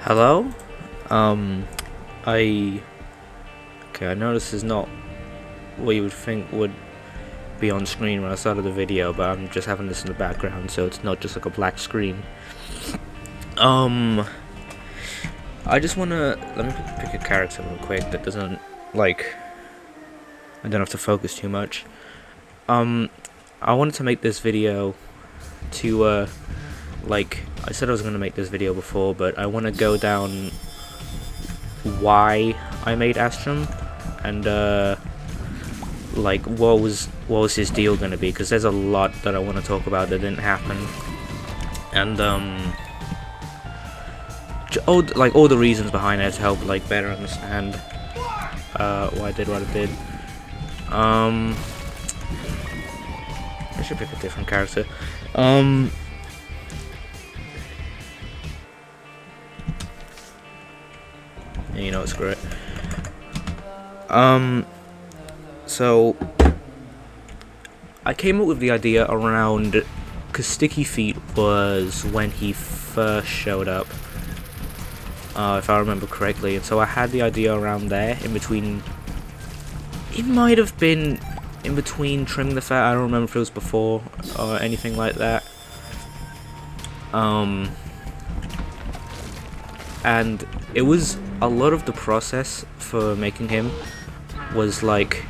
Hello? I... Okay, I know this is not what you would think would be on screen when I started the video, but I'm just having this in the background, so it's not just like a black screen. I just wanna... Let me pick a character real quick that doesn't, like... I don't have to focus too much. I wanted to make this video to, like... I said I was gonna make this video before, but I want to go down why I made Astrum, and like what was his deal gonna be, because there's a lot that I want to talk about that didn't happen, and all the reasons behind it to help like better understand why I did what I did. I should pick a different character. You know, screw it. So I came up with the idea around, because Sticky Feet was when he first showed up, if I remember correctly, and so I had the idea around there, in between. It might have been in between Trimming the Fat. I don't remember if it was before or anything like that. And it was a lot of the process for making him was like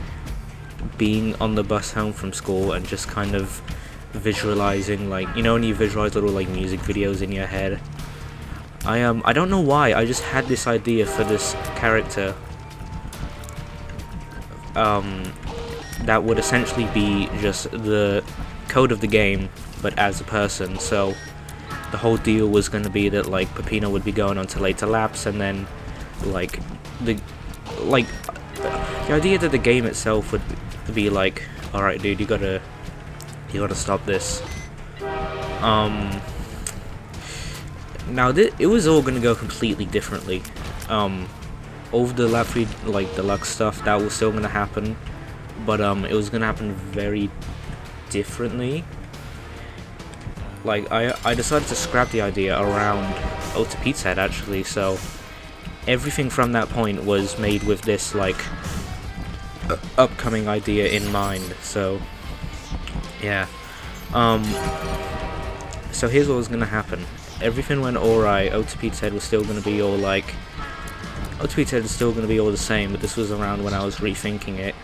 being on the bus home from school and just kind of visualizing, like, you know, when you visualize little like music videos in your head. I don't know why, I just had this idea for this character that would essentially be just the code of the game but as a person. So the whole deal was going to be that like Peppino would be going on to later laps, and then like the idea that the game itself would be like, alright dude, you gotta stop this. Now it was all gonna go completely differently. All of the lap 3 like deluxe stuff, that was still gonna happen, but it was gonna happen very differently. Like, I decided to scrap the idea around Ode to Pizza Head, actually, so everything from that point was made with this, like, upcoming idea in mind, so, yeah. So here's what was gonna happen. Everything went alright, Ode to Pizza Head was still gonna be all, like, Ode to Pizza Head is still gonna be all the same, but this was around when I was rethinking it,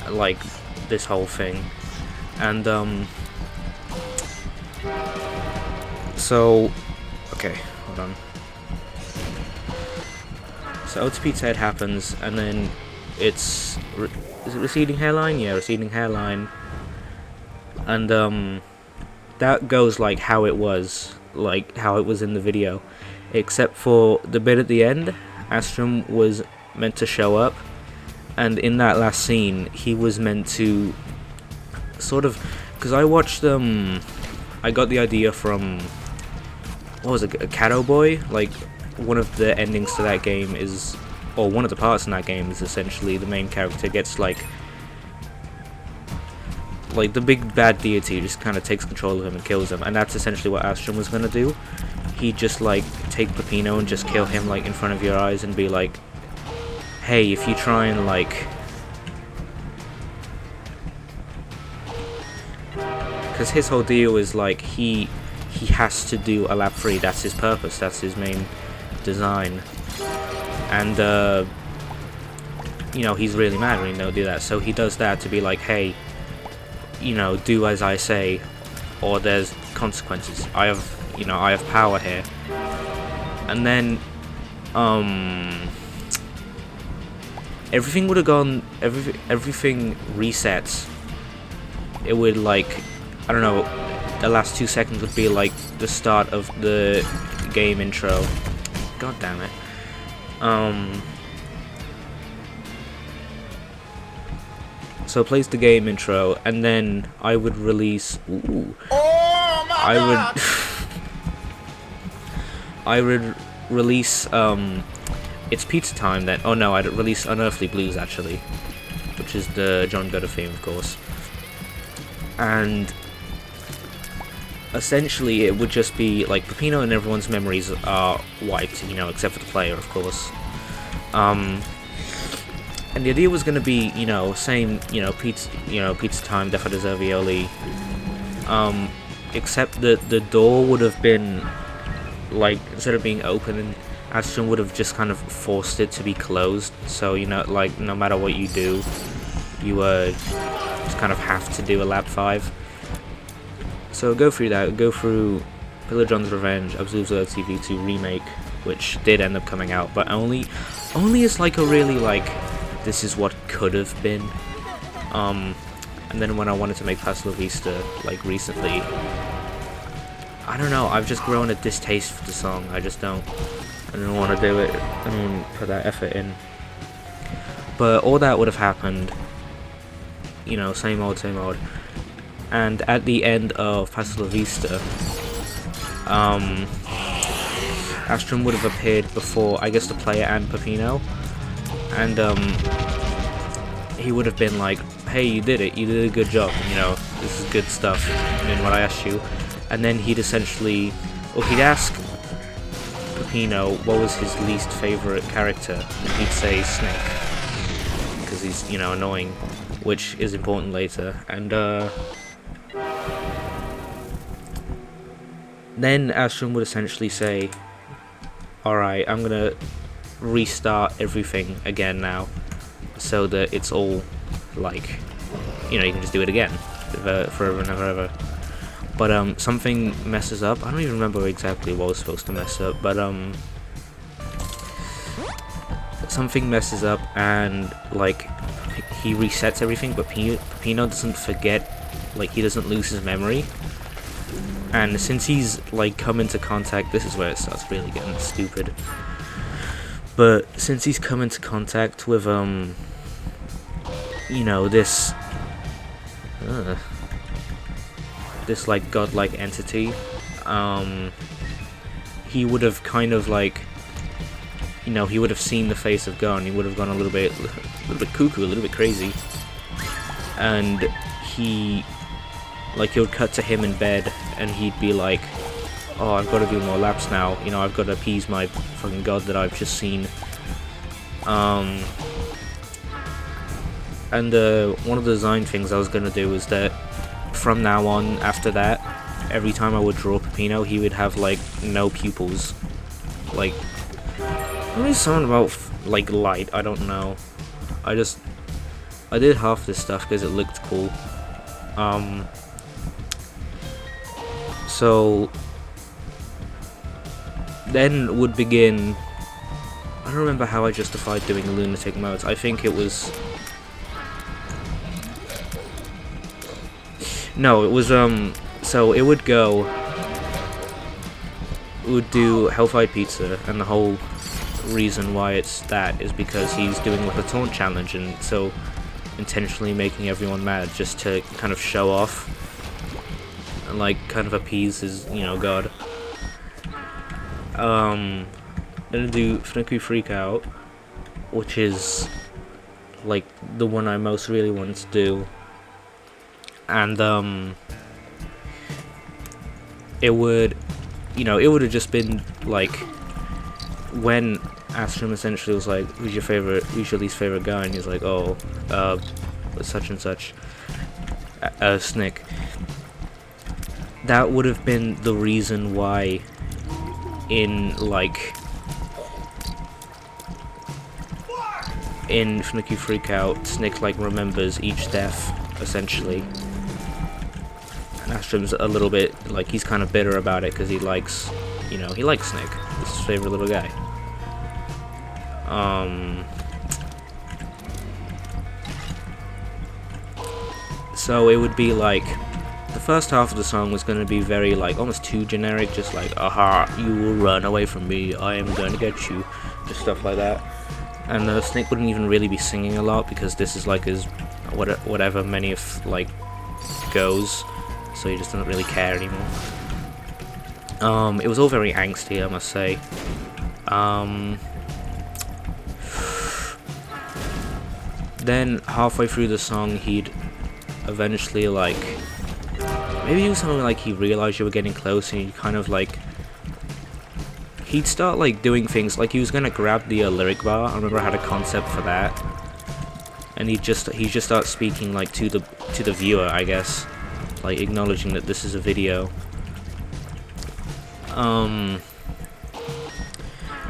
like, this whole thing, and, so, okay, hold on. So Ode to Pizza Head happens, and then it's is it receding hairline? Yeah, receding hairline, and that goes like how it was in the video, except for the bit at the end. Astrum was meant to show up, and in that last scene, he was meant to sort of, because I watched I got the idea from, what was it, a Cato Boy? Like, one of the endings to that game is, or one of the parts in that game is essentially the main character gets like the big bad deity just kind of takes control of him and kills him, and that's essentially what Astrum was gonna do. He'd just like take Peppino and just kill him like in front of your eyes and be like, hey, if you try and like, because his whole deal is like he has to do a lap 3, that's his purpose, that's his main design, and you know, he's really mad when he don't do that, so he does that to be like, hey, you know, do as I say or there's consequences. I have power here. And then everything would have gone, everything resets. It would, like, I don't know, the last 2 seconds would be like the start of the game intro. God damn it. So it plays the game intro, and then I would release. I would release. It's Pizza Time then. Oh no, I'd release Unearthly Blues actually, which is the John Gutter theme, of course. And essentially it would just be like Peppino and everyone's memories are wiped, you know, except for the player, of course. And the idea was going to be, you know, same, you know, pizza time, Death of Zervioli. Except that the door would have been, like, instead of being open, and Astrum would have just kind of forced it to be closed. So, you know, like, no matter what you do, you just kind of have to do a lap 5. So go through that, go through Pillar John's Revenge, Absolute TV2 remake, which did end up coming out, but only as like a really like, this is what could have been. And then when I wanted to make Hasta La Vista, like recently, I don't know, I've just grown a distaste for the song. I don't want to do it, I don't want to put that effort in. But all that would have happened, you know, same old. And at the end of Hasta La Vista, Astrum would have appeared before, I guess, the player and Peppino. And he would have been like, hey, you did it, you did a good job, you know, this is good stuff, in what I asked you. And then he'd essentially, or he'd ask Peppino what was his least favourite character, and he'd say Snake, because he's, you know, annoying, which is important later. And then Astrum would essentially say, alright, I'm gonna restart everything again now, so that it's all like, you know, you can just do it again forever and ever. But something messes up. I don't even remember exactly what was supposed to mess up, but something messes up, and like he resets everything, but Peppino doesn't forget, like he doesn't lose his memory. And since he's like come into contact, this is where it starts really getting stupid. But since he's come into contact with you know, this like godlike entity, he would have kind of like, you know, he would have seen the face of God, and he would have gone a little bit cuckoo, a little bit crazy, and he would cut to him in bed, and he'd be like, oh, I've got to do more laps now, you know, I've got to appease my fucking god that I've just seen. And one of the design things I was going to do is that from now on, after that, every time I would draw Peppino, he would have like no pupils. Like, maybe something about like light, I don't know. I did half this stuff because it looked cool. So then would begin, I don't remember how I justified doing lunatic modes. I think it was, no, it was so it would go, it would do Hellfire Pizza, and the whole reason why it's that is because he's doing like a taunt challenge, and so intentionally making everyone mad just to kind of show off and like kind of appease his, you know, god. Then I'd do Fnaku Freak Out, which is like the one I most really wanted to do, and it would, you know, it would have just been like when Astrum essentially was like, who's your least favorite guy, and he's like, oh, such and such, Snick. That would have been the reason why in Fnaku Freak Out, Snick like remembers each death essentially, and Astrum's a little bit like, he's kind of bitter about it because he likes, you know, he likes Snick. He's his favorite little guy. So it would be like, the first half of the song was going to be very like almost too generic, just like, aha, you will run away from me, I am going to get you, just stuff like that. And Snake wouldn't even really be singing a lot because this is like his whatever many of like goes, so he just doesn't really care anymore. It was all very angsty, I must say. Then halfway through the song, he'd eventually like maybe it was something like he realized you were getting close and he kind of like, he'd start like doing things like he was gonna grab the lyric bar. I remember I had a concept for that, and he just starts speaking like to the viewer, I guess, like acknowledging that this is a video.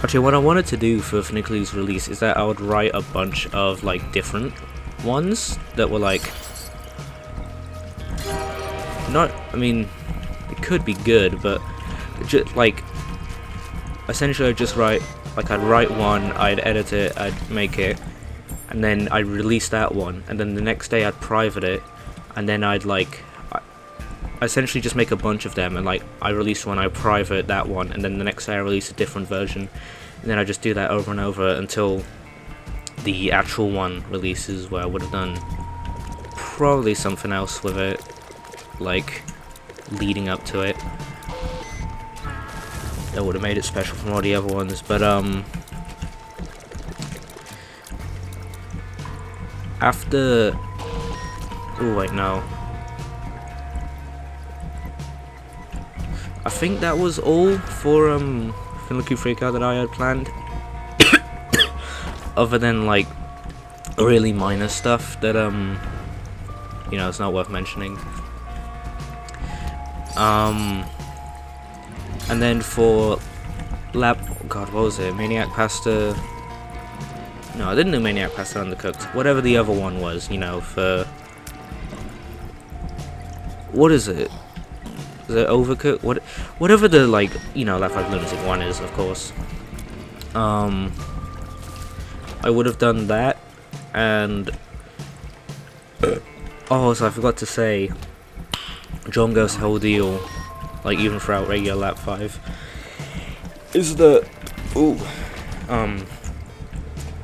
Actually, what I wanted to do for Funicular's release is that I would write a bunch of like different ones that were like, not, I mean, it could be good, but just like, essentially I'd just write, like I'd write one, I'd edit it, I'd make it, and then I'd release that one, and then the next day I'd private it, and then I'd like, I essentially just make a bunch of them, and like I release one, I private that one, and then the next day I release a different version, and then I just do that over and over until the actual one releases, where I would have done probably something else with it, like leading up to it, that would have made it special from all the other ones. But after, oh wait, no, I think that was all for Funicular Freakout that I had planned. Other than like really minor stuff that you know, it's not worth mentioning. And then for God, what was it? Maniac Pasta. No, I didn't do Maniac Pasta Undercooked. Whatever the other one was, you know, for, what is it? Is it Overcooked? Whatever the, like, you know, Left 5 Lunatic one is, of course. I would have done that, and oh, so I forgot to say, John Ghost's whole deal, like even throughout regular Lap 5, is that,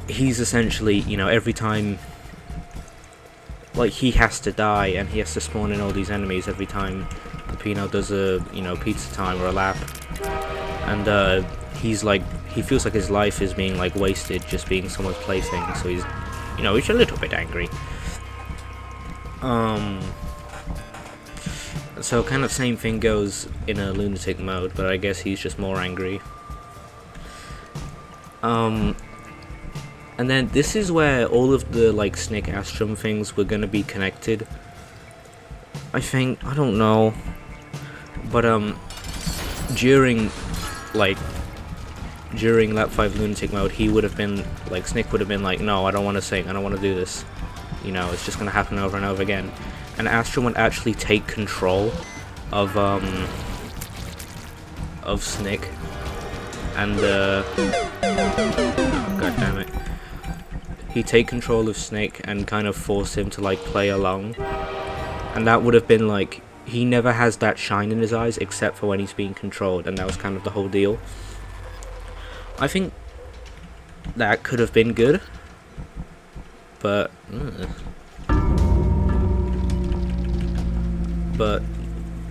he's essentially, you know, every time, like, he has to die and he has to spawn in all these enemies every time Peppino does a, you know, pizza time or a lap, and he's like, he feels like his life is being like wasted just being someone's plaything, so he's, you know, he's a little bit angry. So kind of same thing goes in a lunatic mode, but I guess he's just more angry. And then this is where all of the like Snick Astrum things were gonna be connected, I think. I don't know, but during Lap 5 lunatic mode, he would have been like, Snick would have been like, no, I don't want to sing, I don't want to do this, you know, it's just gonna happen over and over again, and Astrum would actually take control of Snick, and oh, god damn it, he'd take control of Snick and kind of force him to like play along, and that would have been like, he never has that shine in his eyes except for when he's being controlled, and that was kind of the whole deal. I think that could have been good, but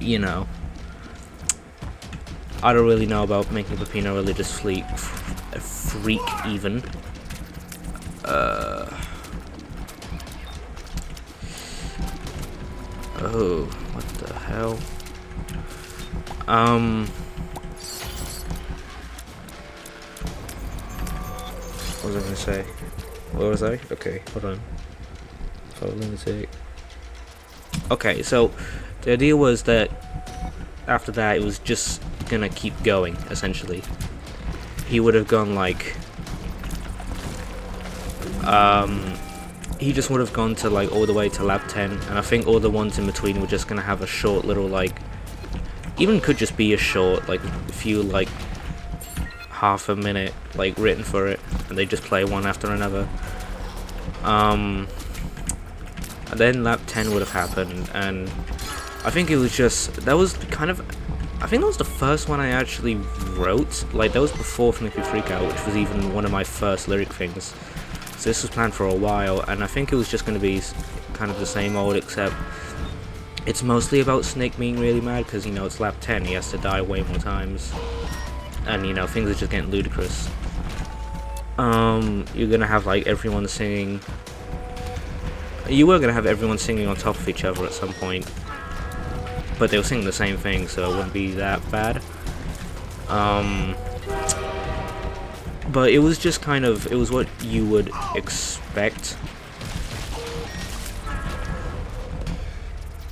you know, I don't really know about making Peppino a religious freak even. Oh, what the hell? What was I gonna say? What was I? Okay, hold on. Lunatic. Okay, so the idea was that after that it was just gonna keep going, essentially. He would have gone like, he just would have gone to like all the way to lap 10, and I think all the ones in between were just gonna have a short little like, even could just be a short, like a few like half a minute like written for it, and they just play one after another. And then lap 10 would have happened, and I think it was just, that was kind of, I think that was the first one I actually wrote, like that was before Funicular Freakout, which was even one of my first lyric things. So this was planned for a while, and I think it was just going to be kind of the same old, except it's mostly about Snick being really mad, because, you know, it's lap 10, he has to die way more times, and, you know, things are just getting ludicrous. You're going to have, like, everyone singing, you were going to have everyone singing on top of each other at some point, but they were saying the same thing, so it wouldn't be that bad. But it was just kind of, it was what you would expect.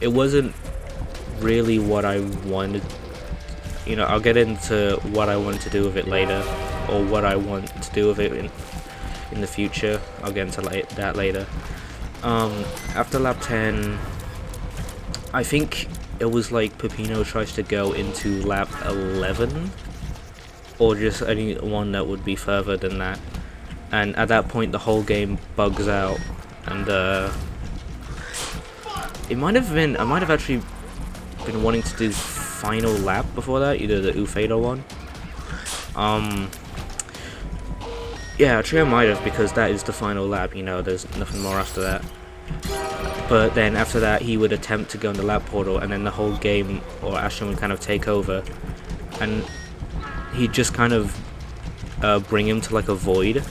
It wasn't really what I wanted. You know, I'll get into what I want to do with it later, or what I want to do with it in the future. I'll get into that later. After lap 10, I think it was like Peppino tries to go into lap 11, or just any one that would be further than that. And at that point, the whole game bugs out, and it might have been. I might have actually been wanting to do final lap before that, either the Ufeda one. Yeah, actually I might have, because that is the final lap, you know, there's nothing more after that. But then after that he would attempt to go in the lap portal, and then the whole game, or Ashton, would kind of take over, and he'd just kind of bring him to like a void,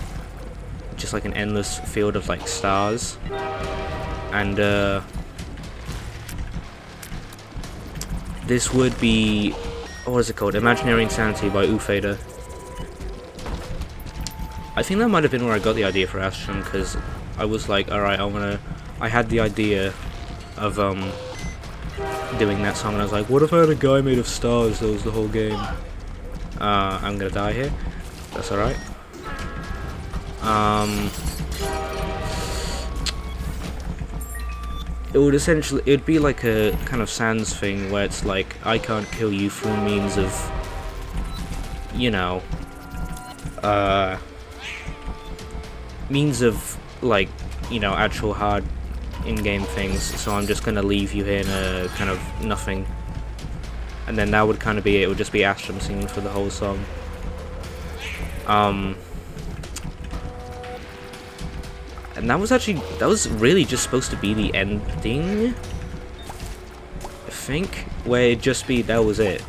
just like an endless field of like stars, and this would be, what is it called? Imaginary Insanity by Ufeda. I think that might have been where I got the idea for Astrum, because I was like, alright, I had the idea of doing that song, and I was like, what if I had a guy made of stars that was the whole game? I'm gonna die here. That's alright. It would essentially, it'd be like a kind of Sans thing, where it's like, I can't kill you through means of, you know, means of, like, you know, actual hard in-game things, so I'm just gonna leave you here in a kind of nothing. And then that would kind of be it. It would just be Astrum singing for the whole song. And that was really just supposed to be the ending, I think, where it'd just be, that was it.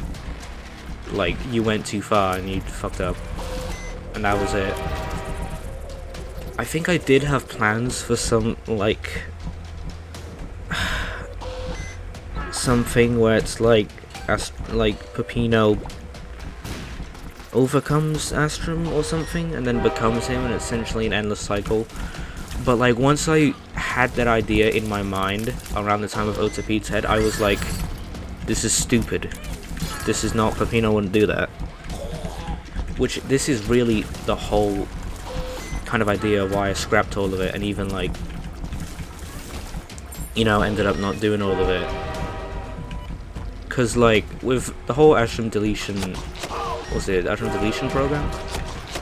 Like, you went too far and you fucked up, and that was it. I think I did have plans for some, like, something where it's like Peppino overcomes Astrum or something, and then becomes him, and it's essentially an endless cycle. But like, once I had that idea in my mind around the time of Ota Pete's Head, I was like, this is stupid. This is not, Peppino wouldn't do that. Which, this is really the whole kind of idea why I scrapped all of it, and even like, you know, ended up not doing all of it. Cause like, with the whole Astrum deletion, was it Astrum deletion program?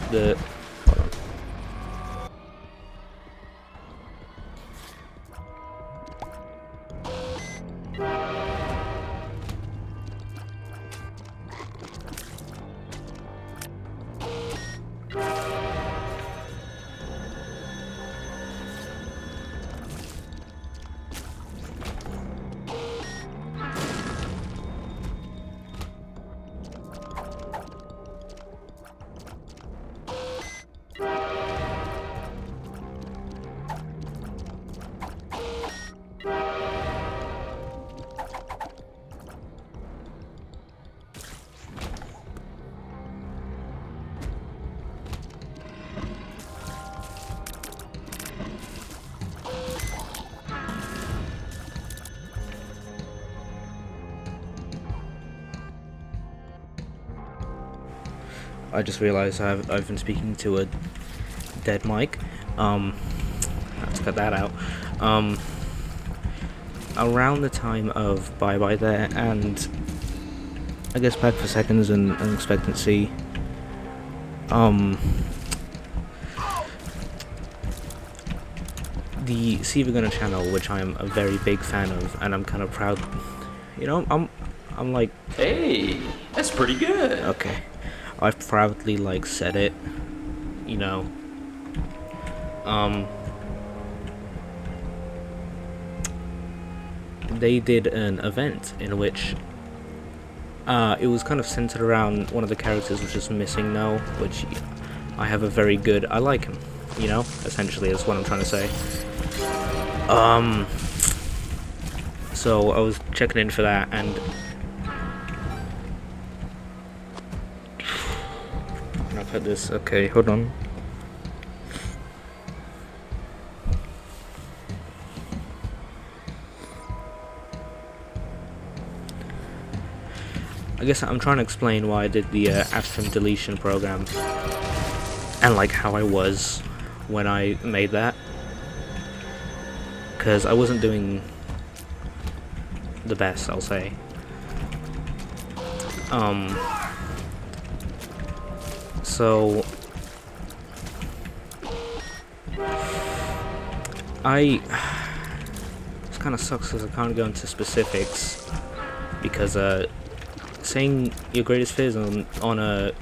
Hold on. I just realized I've been speaking to a dead mic. I have to cut that out. Around the time of Bye Bye There, and I guess Back for Seconds and Expectancy, the Siva Gunner channel, which I'm a very big fan of, and I'm kind of proud, you know, I'm like, hey, that's pretty good. Okay. I've proudly, like, said it, you know, they did an event in which, it was kind of centered around one of the characters, which is Missing No, which I have a very good, I like him, you know, essentially, is what I'm trying to say. So I was checking in for that, and I'll put this. Okay, hold on. I guess I'm trying to explain why I did the astrum deletion program and like how I was when I made that, because I wasn't doing the best, I'll say. So this kind of sucks because I can't go into specifics, because saying your greatest fears on a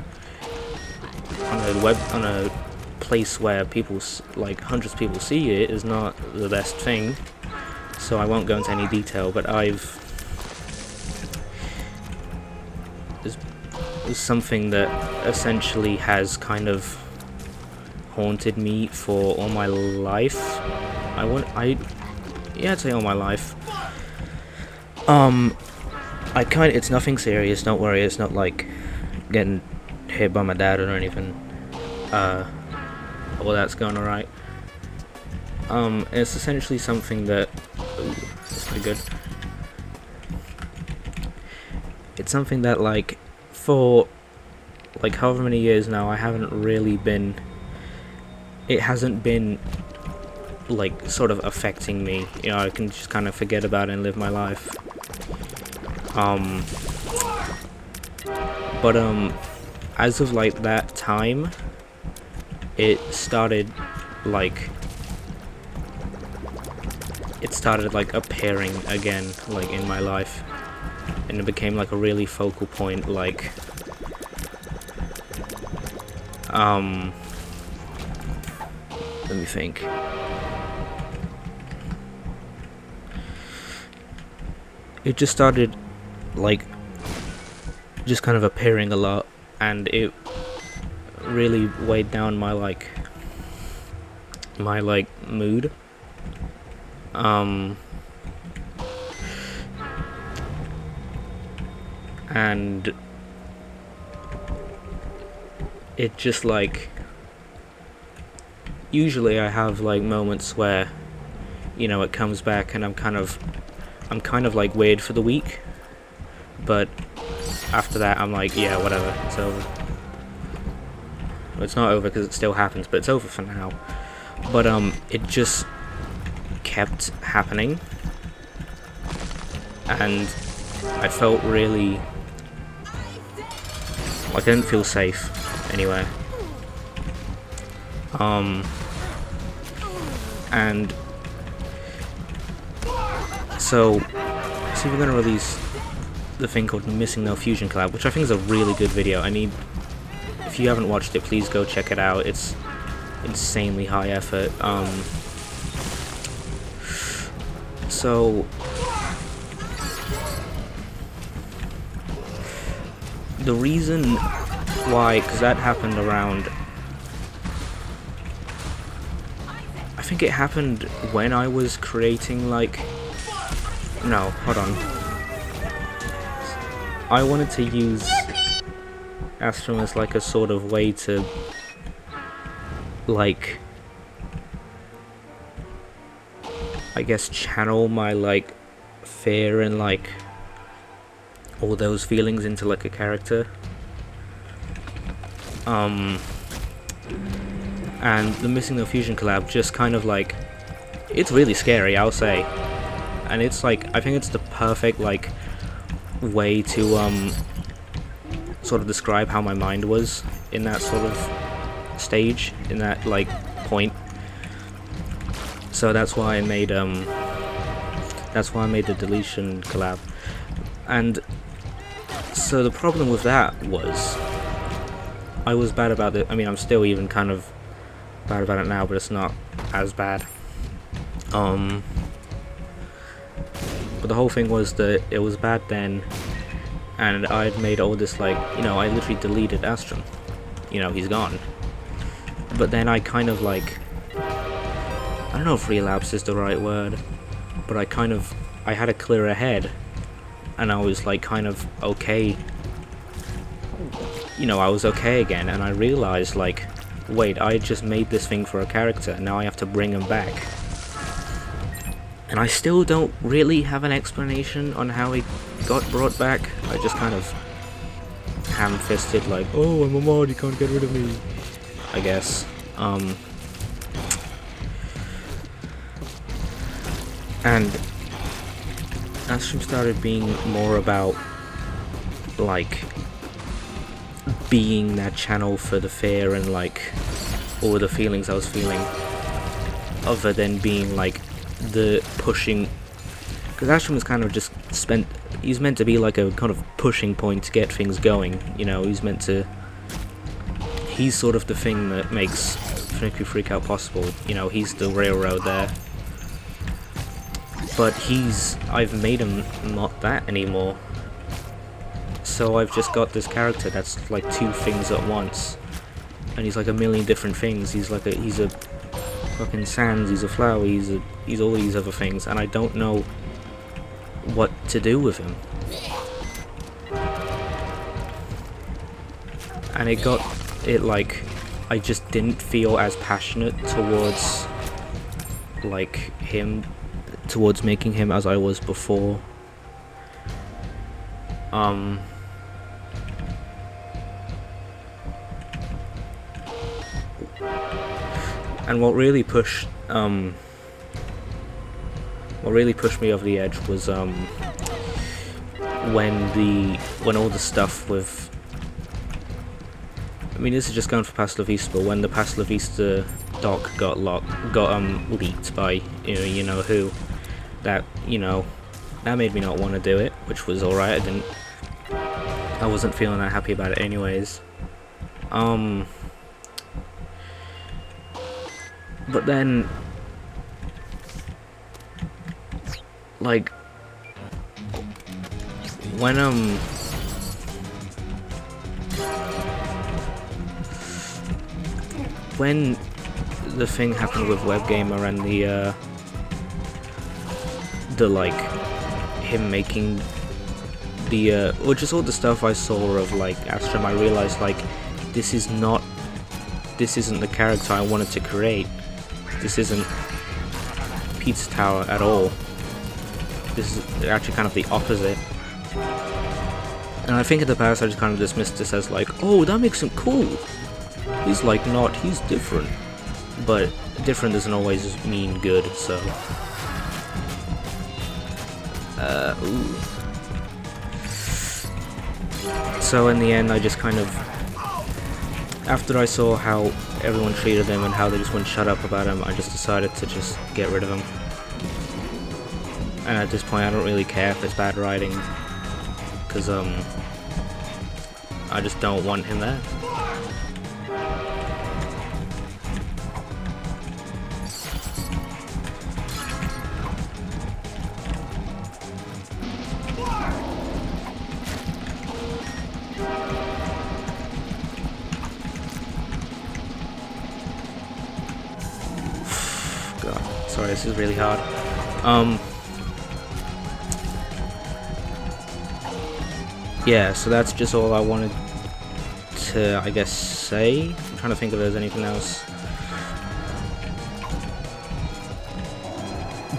place where people like hundreds of people see it is not the best thing. So I won't go into any detail, but it's something that essentially has kind of haunted me for all my life. I'd say all my life. It's nothing serious, don't worry, it's not like getting hit by my dad or anything. Well, that's going alright. It's essentially something that, ooh, that's pretty good. It's something that, like, for like however many years now, I haven't really been, it hasn't been like sort of affecting me, you know. I can just kind of forget about it and live my life. But as of like that time, it started like appearing again, like in my life, and it became like a really focal point. Like let me think. It just started like just kind of appearing a lot, and it really weighed down my mood. And it just like, usually I have like moments where, you know, it comes back and I'm kind of like weird for the week, but after that I'm like, yeah, whatever, it's over. Well, it's not over because it still happens, but it's over for now. But it just kept happening, and I felt really like I didn't feel safe anywhere. And so we're gonna release the thing called Missing No Fusion Collab, which I think is a really good video. I mean, if you haven't watched it, please go check it out. It's insanely high effort. So the reason why, because that happened around, I think it happened when I was creating like, no, hold on. I wanted to use astrum as like a sort of way to like, I guess, channel my like fear and like all those feelings into like a character. And the Missing No Fusion collab just kind of like, it's really scary, I'll say. And it's like, I think it's the perfect like way to sort of describe how my mind was in that sort of stage, in that like point. So that's why I made the deletion collab. And so the problem with that was, I was bad about it. I mean, I'm still even kind of bad about it now, but it's not as bad. But the whole thing was that it was bad then, and I'd made all this like, you know, I literally deleted Astrum. You know, he's gone. But then I kind of like, I don't know if relapse is the right word, but I I had a clearer head, and I was like kind of okay. You know, I was okay again, and I realized like, wait, I just made this thing for a character, and now I have to bring him back. And I still don't really have an explanation on how he got brought back. I just kind of ham-fisted like, oh, I'm a mod, you can't get rid of me, I guess. And Astrum started being more about like being that channel for the fear and like all the feelings I was feeling, other than being like the pushing, because Astrum was kind of just he's meant to be like a kind of pushing point to get things going, you know. He's sort of the thing that makes Freaky Freak Out possible, you know. He's the railroad there, but I've made him not that anymore, so I've just got this character that's like two things at once, and he's like a million different things. He's a fucking sands, he's a flower, he's all these other things, and I don't know what to do with him. And I just didn't feel as passionate towards making him as I was before. And what really pushed me over the edge was when all the stuff with, I mean, this is just going for Past La Vista, but when the Past La Vista doc got leaked by you know who, that made me not want to do it, which was alright. I wasn't feeling that happy about it anyways. But then, like, when the thing happened with Webgamer and the like him making the or just all the stuff I saw of like Astrum, I realized like this isn't the character I wanted to create. This isn't Pizza Tower at all. This is actually kind of the opposite. And I think in the past I just kind of dismissed this as like, oh, that makes him cool. He's like he's different. But different doesn't always mean good, so. Ooh. So in the end I just kind of, after I saw how everyone treated him and how they just wouldn't shut up about him, I just decided to just get rid of him. And at this point I don't really care if it's bad writing, because I just don't want him there. God, sorry, this is really hard. Yeah, so that's just all I wanted to, I guess, say. I'm trying to think if there's anything else.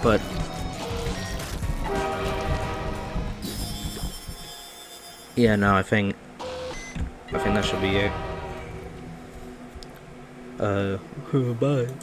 But yeah, no, I think that should be it. Bye.